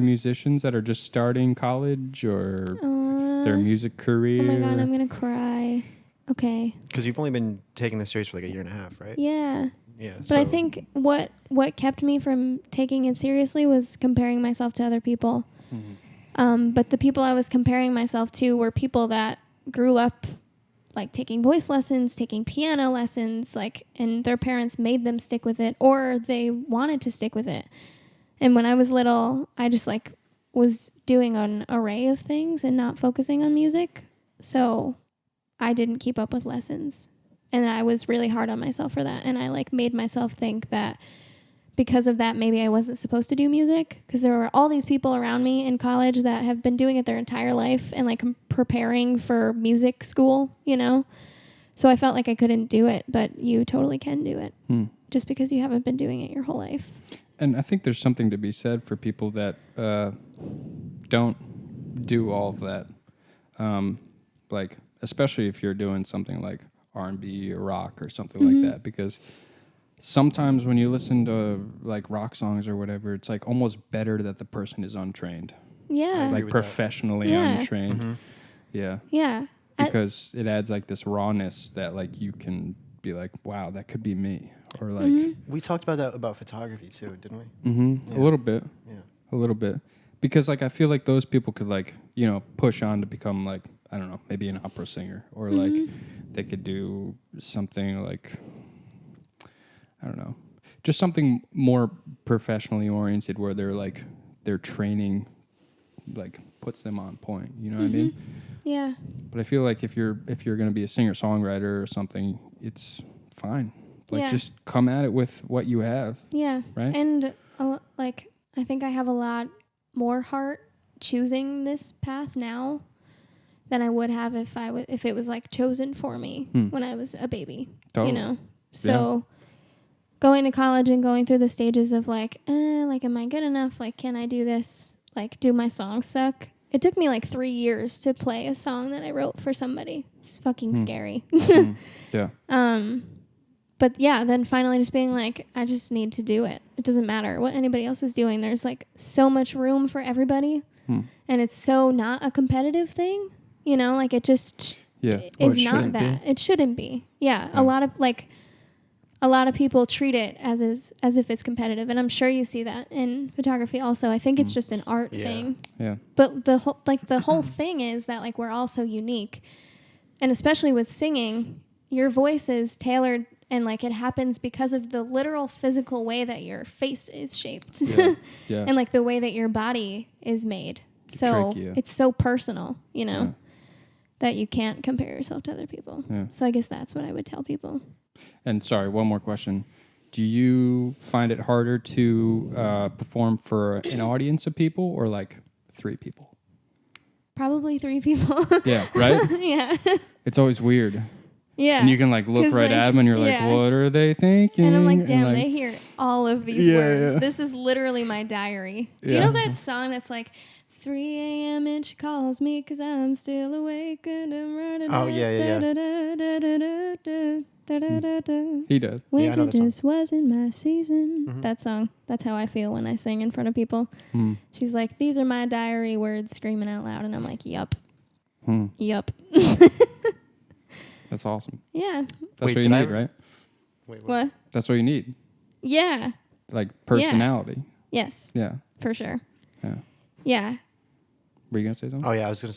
musicians that are just starting college or their music career? Oh my God, I'm going to cry. Okay. Because you've only been taking this series for like a year and a half, right? Yeah. Yeah. But I think what kept me from taking it seriously was comparing myself to other people. Mm-hmm. But the people I was comparing myself to were people that grew up like taking voice lessons, taking piano lessons, like, and their parents made them stick with it or they wanted to stick with it. And when I was little, I just like was doing an array of things and not focusing on music. So I didn't keep up with lessons. And I was really hard on myself for that. And I like made myself think that because of that, maybe I wasn't supposed to do music, because there were all these people around me in college that have been doing it their entire life and like preparing for music school, you know? So I felt like I couldn't do it, but you totally can do it just because you haven't been doing it your whole life. And I think there's something to be said for people that don't do all of that. Like, especially if you're doing something like R&B or rock or something like that, because sometimes when you listen to like rock songs or whatever, it's like almost better that the person is untrained. Yeah. Like professionally untrained. Mm-hmm. Yeah. Yeah. Because it adds like this rawness that like you can be like, wow, that could be me. Or like we talked about that about photography too, didn't we? Mm-hmm. Yeah. A little bit. Yeah. A little bit. Because like I feel like those people could like, you know, push on to become like, I don't know, maybe an opera singer, or like they could do something like, I don't know, just something more professionally oriented where they're like, their training like puts them on point. You know what I mean? Yeah. But I feel like if you're going to be a singer-songwriter or something, it's fine. Like just come at it with what you have. Yeah. Right? And like I think I have a lot more heart choosing this path now than I would have if it was like chosen for me when I was a baby. Totally. You know. So going to college and going through the stages of like, am I good enough? Like, can I do this? Like, do my songs suck? It took me like 3 years to play a song that I wrote for somebody. It's fucking scary. Yeah. But yeah, then finally just being like, I just need to do it. It doesn't matter what anybody else is doing. There's like so much room for everybody. And it's so not a competitive thing. You know, like it just is not that. It shouldn't be. Yeah. A lot of people treat it as if it's competitive. And I'm sure you see that in photography also. I think it's just an art thing. Yeah. But the whole thing is that like we're all so unique. And especially with singing, your voice is tailored and like it happens because of the literal physical way that your face is shaped. Yeah. And like the way that your body is made. So it's so personal, you know, that you can't compare yourself to other people. Yeah. So I guess that's what I would tell people. And sorry, one more question. Do you find it harder to perform for an audience of people or like 3 people? Probably 3 people. Yeah, right? Yeah. It's always weird. Yeah. And you can like look right at them and you're like, what are they thinking? And I'm like, damn, they hear all of these words. Yeah. This is literally my diary. Do you know that song that's like, 3 a.m. and she calls me because I'm still awake and I'm running. Oh, yeah. He does. Winter just wasn't my season. That song. That's how I feel when I sing in front of people. She's like, these are my diary words screaming out loud. And I'm like, yup. Yup. That's awesome. Yeah. That's what you need, right? Wait, what? That's what you need. Yeah. Like personality. Yes. Yeah. For sure. Yeah. Yeah. Were you going to say something? Oh, yeah. I was going to